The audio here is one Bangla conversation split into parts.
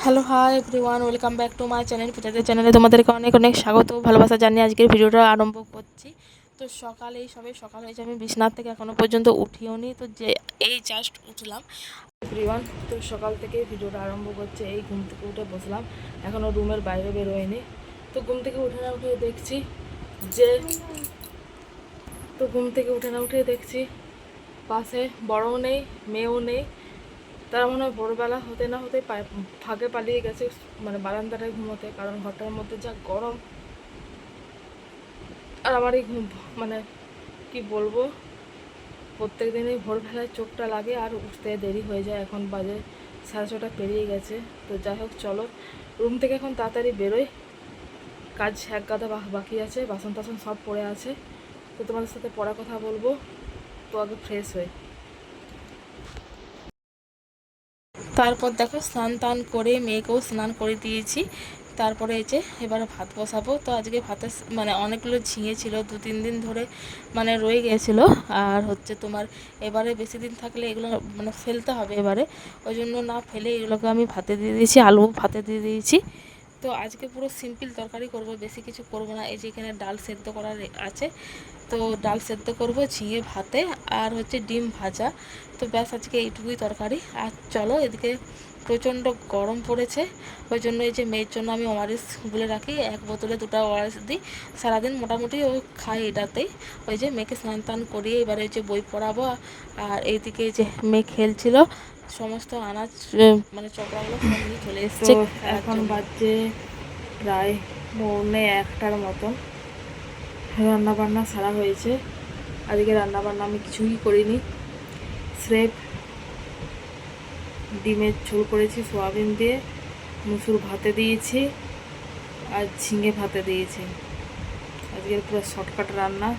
Hello hi everyone, welcome back to my channel. পূজাদের চ্যানেলে তোমাদেরকে অনেক অনেক স্বাগত, ভালোবাসা জানিয়ে আজকের ভিডিওটা আরম্ভ করছি। তো সকাল হয়েছে, আমি বিছানার থেকে এখনও পর্যন্ত উঠিও নি। তো যে এই জাস্ট উঠলাম এভরিওয়ান। তো সকাল থেকে ভিডিওটা আরম্ভ করছে, এই ঘুম থেকে উঠে বসলাম, এখনও রুমের বাইরে বেরোয়নি। তো ঘুম থেকে উঠে না উঠে দেখছি যে পাশে বড়ও নেই, মেয়েও নেই। তারা মনে হয় ভোরবেলা হতে না হতে ফাঁকে পালিয়ে গেছে, মানে বারান্দাটায় ঘুমোতে, কারণ ঘরটার মধ্যে যা গরম। আর আমার এই মানে কি বলবো, প্রত্যেক দিনই ভোরবেলায় চোখটা লাগে আর উঠতে দেরি হয়ে যায়। এখন বাজে 6:30 পেরিয়ে গেছে। তো যাই হোক, চলো রুম থেকে এখন তাড়াতাড়ি বেরোই, কাজ এক গাদা বাকি আছে, বাসন টাসন সব পড়ে আছে। তো তোমাদের সাথে পড়া কথা বলবো, তো আগে ফ্রেশ হই। তারপর দেখো, স্নান টান করে মেয়েকেও স্নান করে দিয়েছি। তারপরে এই যে এবারে ভাত বসাবো। তো আজকে ভাতে মানে অনেকগুলো ঝিঙে ছিল, 2-3 দিন ধরে মানে রয়ে গিয়েছিলো। আর হচ্ছে তোমার এবারে বেশি দিন থাকলে এগুলো মানে ফেলতে হবে এবারে, ওই জন্য না ফেলে এগুলোকে আমি ভাতে দিয়ে দিয়েছি, আলু ভাতে দিয়ে দিয়েছি। তো আজকে পুরো সিম্পল তরকারি করব, বেশি কিছু করব না। এই যে এখানে ডাল সেদ্ধ করার আছে, তো ডাল সেদ্ধ করব, ঝিঙে ভাতে আর হচ্ছে ডিম ভাজা। তো ব্যাস আজকে এইটুকুই তরকারি। আর চলো, এদিকে প্রচণ্ড গরম পড়েছে, ওই জন্য এই যে মেয়ের জন্য আমি ওআরএস গুলে রাখি, 1 বোতলে 2টা ওআরএস দিই সারাদিন, মোটামুটি ও খায় এটাতেই। ওই যে মেয়েকে স্নান টান করিয়ে এবারে যে বই পড়াবো। আর এইদিকে যে মেয়ে খেলছিল, সমস্ত আনাজ মানে চকরাগুলো সব নিয়ে চলে এসছে। এখন বাজে প্রায় 1:45 মতন। রান্নাবান্না সারা হয়েছে। আজকে রান্নাবান্না আমি কিছুই করিনি, স্রেফ ডিমের ঝোল করেছি সোয়াবিন দিয়ে, মুসুর ভাতে দিয়েছি আর ঝিঙে ভাতে দিয়েছি। আজকের পুরো শর্টকাট রান্না।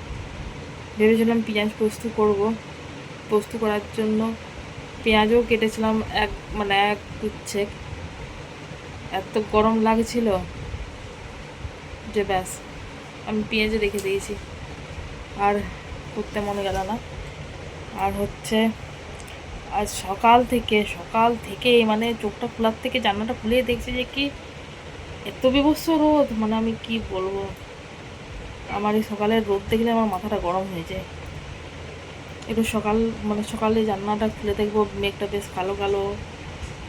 ভেবেছিলাম পেঁয়াজ পোস্ত করব, পোস্ত করার জন্য পেঁয়াজও কেটেছিলাম এক গুচ্ছে। এত গরম লাগছিল যে ব্যাস আমি পেঁয়াজে রেখে দিয়েছি, আর করতে মনে গেল না। আর হচ্ছে আজ সকাল থেকে মানে চোখটা খোলার থেকে জানলাটা খুলে দেখছি যে কি এত বিভৎস রোদ, মানে আমি কি বলবো। আমার এই সকালের রোদ দেখলে আমার মাথাটা গরম হয়ে যায়। একটু সকালে জানলাটা খুলে দেখবো, মেঘটা বেশ কালো কালো,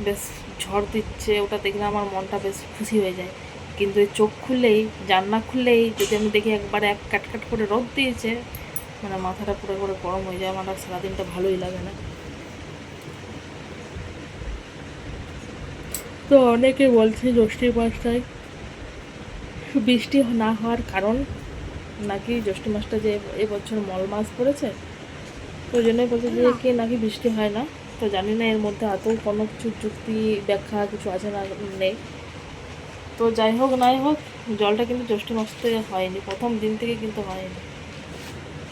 বেশ ঝড় দিচ্ছে, ওটা দেখলে আমার মনটা বেশ খুশি হয়ে যায়। কিন্তু এই চোখ খুললেই, জানলা খুললেই যদি আমি দেখি একবারে কাট করে রোদ দিয়েছে, মানে মাথাটা পুরো করে গরম হয়ে যায়, আমার আর সারাদিনটা ভালোই লাগে না। তো অনেকে বলছে জ্যৈষ্ঠী মাসটায় বৃষ্টি না হওয়ার কারণ নাকি জ্যৈষ্ঠ মাসটা যে এবছর মল মাস পড়েছে, ওই জন্যই বলছে যে কি নাকি বৃষ্টি হয় না। তো জানি না এর মধ্যে এত কোনো কিছু যুক্তি ব্যাখ্যা কিছু আছে না, নেই। তো যাই হোক নাই হোক, জলটা কিন্তু জ্যৈষ্ঠ মাসে হয়নি, প্রথম দিন থেকে কিন্তু হয়নি।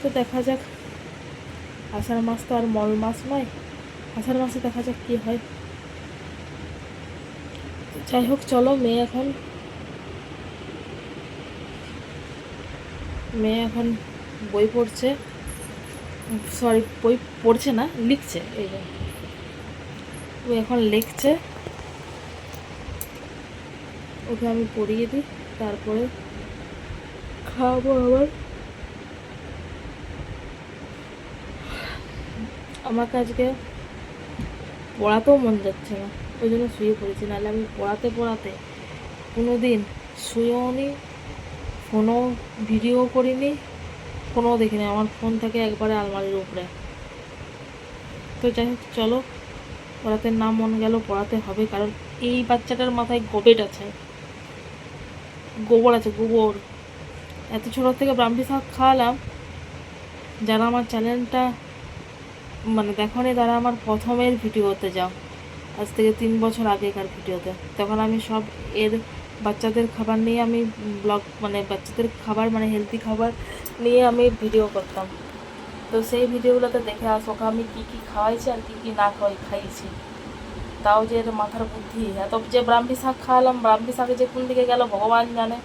তো দেখা যাক, আষাঢ় মাস তো আর মল মাস নয়, আষাঢ় মাসে দেখা যাক কী হয়। যাই হোক, চলো মেয়ে এখন বই পড়ছে, সরি বই পড়ছে না, লিখছে। এই যে ও এখন লিখছে, ওকে আমি পড়িয়ে দিই, তারপরে খাওয়াবো। আমাকে আজকে পড়াতেও মন যাচ্ছে না, ওই জন্য শুয়ে পড়েছি। নাহলে আমি পড়াতে কোনো দিন শুয়েও নি, ফোনও ভিডিও করিনি, ফোনও দেখিনি। আমার ফোন থাকে একবারে আলমারির উপরে। তো যাই হোক, চলো, পড়াতে না মন গেল, পড়াতে হবে, কারণ এই বাচ্চাটার মাথায় গোবর আছে। এত ছোটো থেকে ব্রাহ্মী শাক খাওয়ালাম। যারা আমার চ্যানেলটা মানে দেখোনি, তারা আমার প্রথমের ভিডিওতে যাও, আজ থেকে 3 বছর আগেকার ভিডিওতে। তখন আমি সব এর বাচ্চাদের খাবার নিয়ে আমি ব্লগ, মানে বাচ্চাদের খাবার মানে হেলদি খাবার নিয়ে আমি ভিডিও করতাম। তো সেই ভিডিওগুলোতে দেখে ওকে আমি কী কী খাওয়াইছি আর কী কী না খাইয়েছি। তাও যে এর মাথার বুদ্ধি, এত যে ব্রাহ্মী শাক খাওয়ালাম, ব্রাহ্মী শাকে যে কোন দিকে গেল ভগবান জানে।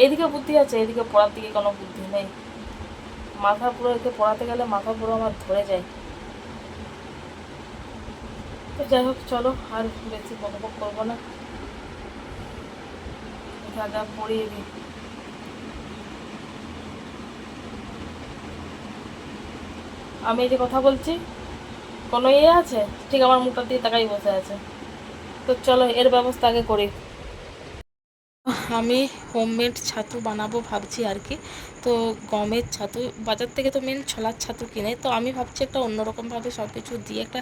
এদিকে বুদ্ধি আছে, এদিকে পড়ার দিকে কোনো বুদ্ধি নেই। মাথা পুরো একে পড়াতে গেলে মাথা পুরো আমার ধরে যায়। তো যাই হোক চলো, আর বেশি বকবক করবো না, দাদা পড়িয়ে দিই। আমি এই যে কথা বলছি, কোনো ইয়ে আছে? ঠিক আমার মুখটা দিয়ে তাকাই বসে আছে। তো চলো এর ব্যবস্থা আগে করি। আমি হোমমেড ছাতু বানাবো ভাবছি আর কি। তো গমের ছাতু, বাজার থেকে তো মেন ছোলার ছাতু কিনে, তো আমি ভাবছি একটা অন্যরকমভাবে সব কিছু দিয়ে একটা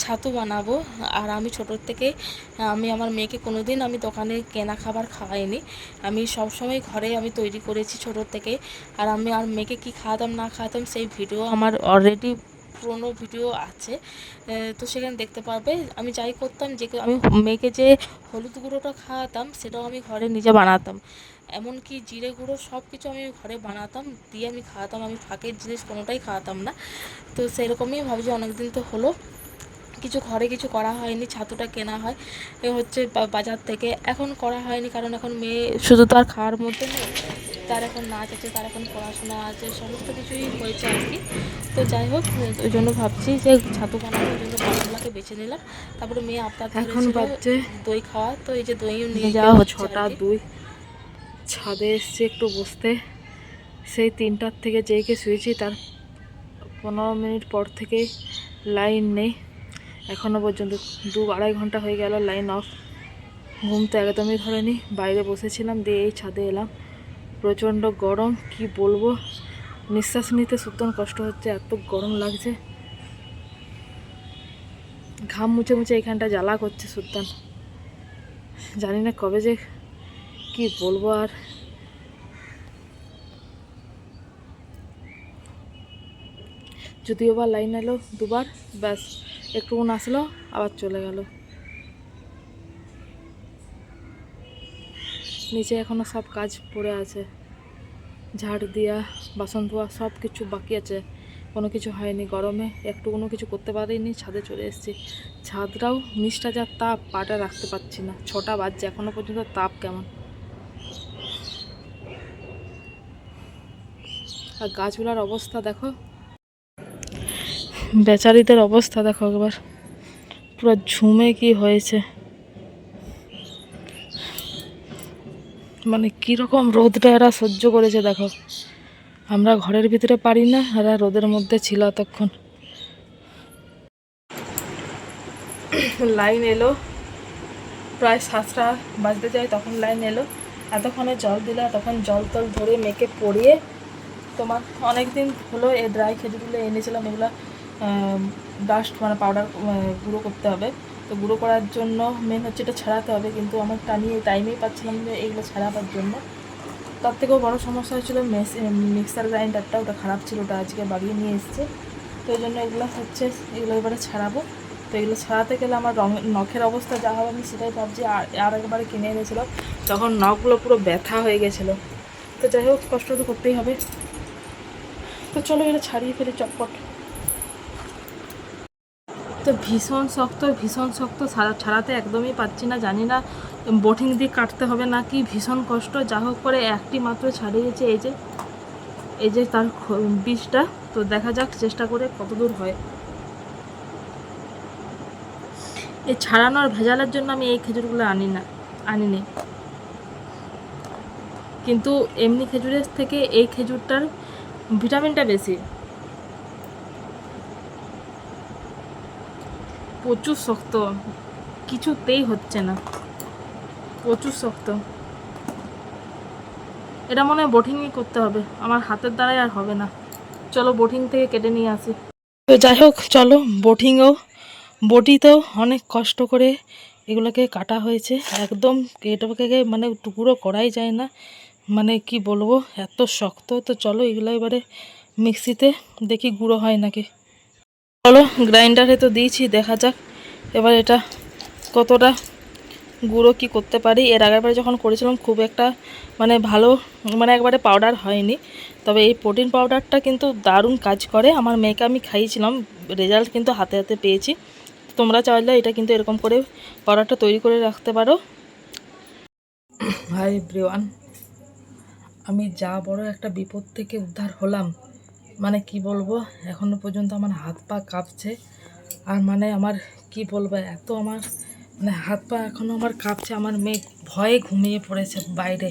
ছাতু বানাবো। আর আমি ছোটোর থেকে, আমি আমার মেয়েকে কোনো দিন আমি দোকানে কেনা খাবার খাওয়াইনি, আমি সবসময় ঘরে আমি তৈরি করেছি ছোটোর থেকে। আর আমি আর মেয়েকে কী খাওয়াতাম না খাওয়াতাম সেই ভিডিও আমার অলরেডি পুরোনো ভিডিও আছে, তো সেখানে দেখতে পারবে। আমি যাই করতাম, যে আমি মেয়েকে যে হলুদ গুঁড়োটা খাওয়াতাম সেটাও আমি ঘরে নিজে বানাতাম, এমনকি জিরে গুঁড়ো সব কিছু আমি ঘরে বানাতাম, দিয়ে আমি খাওয়াতাম, আমি ফাঁকের জিনিস কোনোটাই খাওয়াতাম না। তো সেরকমই ভাবছি, অনেকদিন তো হলো কিছু ঘরে কিছু করা হয়নি, ছাতুটা কেনা হয় এ হচ্ছে বাজার থেকে, এখন করা হয়নি কারণ এখন মেয়ে শুধু তো আর খাওয়ার মধ্যে নেই, তার এখন নাচ আছে, তার এখন পড়াশোনা আছে, সমস্ত কিছুই হয়েছে আর কি। তো যাই হোক, ওই জন্য ভাবছি যে ছাতু বানানোর জন্য গরমলাকে বেছে নিলাম। তারপরে মেয়ে আবদার এখন ধরেছিল বাজছে দই খাওয়া, তো এই যে দইও নিয়ে যাওয়া হচ্ছে আর 6টা 2। ছাদে এসছি একটু বসতে, সেই 3টার থেকে যেইকে শুয়েছি তার 15 মিনিট পর থেকে লাইন নেই, এখনও পর্যন্ত 2-2.5 ঘন্টা হয়ে গেল লাইন অফ। ঘুম তো একদমই ধরেনি, বাইরে বসেছিলাম, দিয়ে এই ছাদে এলাম। প্রচণ্ড গরম, কি বলবো, নিঃশ্বাস নিতে সুতরাং কষ্ট হচ্ছে, এত গরম লাগছে, ঘাম মুছে মুছে এখানটা জ্বালা করছে সুতরাং। জানি না কবে যে কি বলবো আর। যদিও বা লাইন এলো দুবার, ব্যাস একটুক্ষণ আসলো আবার চলে গেল। নিচে এখনও সব কাজ পড়ে আছে, ঝাড় দেওয়া, বাসন ধোয়া, সব কিছু বাকি আছে, কোনো কিছু হয়নি। গরমে একটু কোনো কিছু করতে পারিনি, ছাদে চলে এসেছি। ছাদটাও নিচটা যা তাপ, পাটা রাখতে পারছি না, 6টা বাজছে এখনও পর্যন্ত তাপ কেমন। আর গাছগুলার অবস্থা দেখো, বেচারিদের অবস্থা দেখো একবার, পুরো ঝুমে কি হয়েছে, মানে কীরকম রোদটা এরা সহ্য করেছে দেখো। আমরা ঘরের ভিতরে পারি না, এরা রোদের মধ্যে ছিল এতক্ষণ। লাইন এলো প্রায় 7টা বাজতে যায়, তখন লাইন এলো। এতক্ষণে জল দিলে, তখন জল টল ধরে মেয়েকে পরিয়ে, তোমার অনেক দিন হলো এই ড্রাই খেজুরগুলো এনেছিলাম, এগুলো ডাস্ট মানে পাউডার গুঁড়ো করতে হবে। তো গুঁড়ো করার জন্য মেন হচ্ছে এটা ছাড়াতে হবে, কিন্তু আমার টাইমেই পাচ্ছিলাম যে এইগুলো ছাড়াবার জন্য। তার থেকেও বড়ো সমস্যা হচ্ছিলো মিক্সার গ্রাইন্ডারটা, ওটা খারাপ ছিল, ওটা আজকে বাগিয়ে নিয়ে এসছে। তো এই জন্য এগুলো হচ্ছে, এগুলো এবারে ছাড়াবো। তো এগুলো ছাড়াতে গেলে আমার নখের অবস্থা যা হবে আমি সেটাই ভাবছি। আর একবারে কিনে এনেছিলাম, তখন নখগুলো পুরো ব্যথা হয়ে গেছিলো। তো যাই হোক, কষ্ট তো করতেই হবে। তো চলো এগুলো ছাড়িয়ে ফেলে চটপট। তো ভীষণ শক্ত, ছাড়াতে একদমই পাচ্ছি না, জানি না বটিং দিয়ে কাটতে হবে নাকি, ভীষণ কষ্ট। যা হোক করে একটি মাত্র ছাড়িয়েছে, এই যে তার বীজটা। তো দেখা যাক চেষ্টা করে কত দূর হয়। এই ছাড়ানোর ভেজালের জন্য আমি এই খেজুরগুলো আনিনি, কিন্তু এমনি খেজুরের থেকে এই খেজুরটার ভিটামিনটা বেশি। প্রচুর শক্ত, কিছুতেই হচ্ছে না, প্রচুর শক্ত। এটা মনে হয় বোটিংই করতে হবে, আমার হাতের দ্বারাই আর হবে না। চলো বোটিং থেকে কেটে নিয়ে আসি। তো যাই হোক চলো, বটিতেও অনেক কষ্ট করে এগুলোকে কাটা হয়েছে, একদম কেটে মানে টুকরো করাই যায় না, মানে কি বলবো এত শক্ত। তো চলো এগুলো এবারে মিক্সিতে দেখি গুঁড়ো হয় নাকি। চলো গ্রাইন্ডারে তো দিয়েছি, দেখা যাক এবার এটা কতটা গুঁড়ো কি করতে পারি। এর আগেরবারে যখন করেছিলাম খুব একটা মানে ভালো, মানে একবারে পাউডার হয়নি, তবে এই প্রোটিন পাউডারটা কিন্তু দারুণ কাজ করে। আমার মেয়েকে আমি খাইয়েছিলাম, রেজাল্ট কিন্তু হাতে হাতে পেয়েছি। তোমরা চাইলে এটা কিন্তু এরকম করে পাউডারটা তৈরি করে রাখতে পারো। হাই এভরিওয়ান, আমি যা বড় একটা বিপদ থেকে উদ্ধার হলাম, মানে কি বলবো, এখনো পর্যন্ত আমার হাত পা কাঁপছে। আর মানে আমার কি বলবো, এত আমার মানে হাত পা এখনও আমার কাঁপছে। আমার মেয়ে ভয়ে ঘুমিয়ে পড়েছে বাইরে,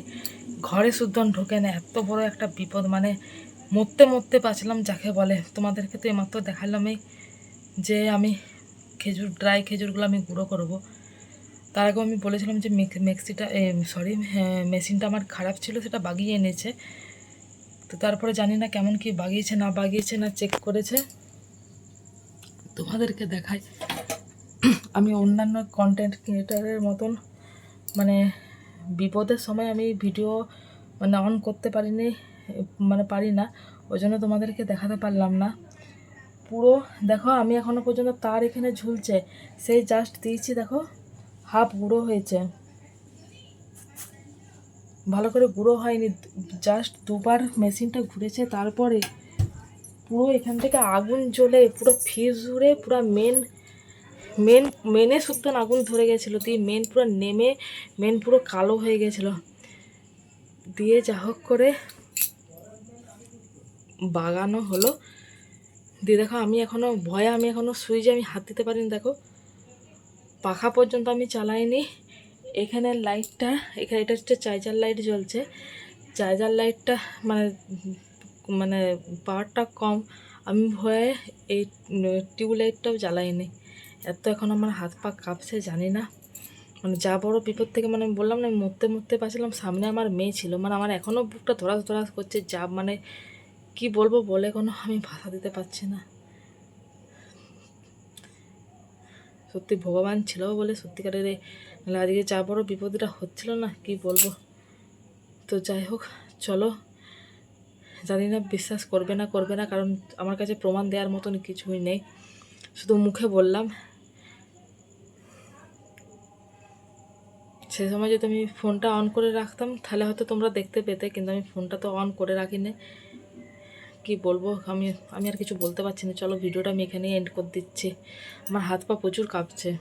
ঘরে শুদ্ধ ঢোকে না। এত বড় একটা বিপদ, মানে মরতে মরতে বাঁচলাম যাকে বলে। তোমাদেরকে তো এইমাত্র দেখালাম যে আমি ড্রাই খেজুরগুলো আমি গুঁড়ো করবো। তার আগেও আমি বলেছিলাম যে মেশিনটা আমার খারাপ ছিল, সেটা বাগিয়ে এনেছে। তো তারপরে জানি না কেমন কি বাগিয়েছে না বাগিয়েছে না চেক করেছে, তোমাদেরকে দেখাই। আমি অন্যান্য কন্টেন্ট ক্রিয়েটারের মতন মানে বিপদের সময় আমি ভিডিও মানে অন করতে পারিনি, মানে পারি না, ওই জন্য তোমাদেরকে দেখাতে পারলাম না। পুরো দেখো, আমি এখনও পর্যন্ত তার এখানে ঝুলছে, সেই জাস্ট দিয়েছি, দেখো হাফ গুঁড়ো হয়েছে, ভালো করে গুঁড়ো হয়নি। জাস্ট দুবার মেশিনটা ঘুরেছে, তারপরে পুরো এখান থেকে আগুন জ্বলে পুরো ফিউজ উড়ে পুরো মেনে শুদ্ধ আগুন ধরে গেছিলো, দিয়ে মেন পুরো নেমে মেন পুরো কালো হয়ে গেছিলো। দিয়ে যা হোক করে বাগানো হলো। দিয়ে দেখো আমি এখনও ভয়ে আমি এখনও সুইচে আমি হাত দিতে পারিনি। দেখো পাখা পর্যন্ত আমি চালাইনি। এখানে লাইটটা, এখানে এটা হচ্ছে চার্জার লাইট জ্বলছে। চার্জার লাইটটা মানে মানে পাওয়ারটা কম, আমি ভয়ে এই টিউবলাইটটাও জ্বালাইনি। এত এখন আমার হাত পা কাঁপছে, জানি না মানে যা বড় বিপদ থেকে, মানে আমি বললাম না আমি মরতে মরতে পারছিলাম, সামনে আমার মেয়ে ছিল, মানে আমার এখনও বুকটা ধরাস ধরাস করছে, যা মানে কি বলবো বলে কোনো আমি ভাষা দিতে পারছি না। সত্যি ভগবান ছিল বলে সত্যিকারের নাহলে আজকে যা বড় বিপদটা হচ্ছিল না, কি বলবো। তো যাই হোক, চলো, জানি না বিশ্বাস করবে না, কারণ আমার কাছে প্রমাণ দেওয়ার মতন কিছুই নেই, শুধু মুখে বললাম। সে সময় যদি আমি ফোনটা অন করে রাখতাম তাহলে হয়তো তোমরা দেখতে পেতে, কিন্তু আমি ফোনটা তো অন করে রাখিনি। কি বলবো, আমি আর কিছু বলতে পারছি না। চলো ভিডিওটা আমি এখানেই এন্ড করে দিচ্ছি, আমার হাত পা প্রচুর কাঁপছে।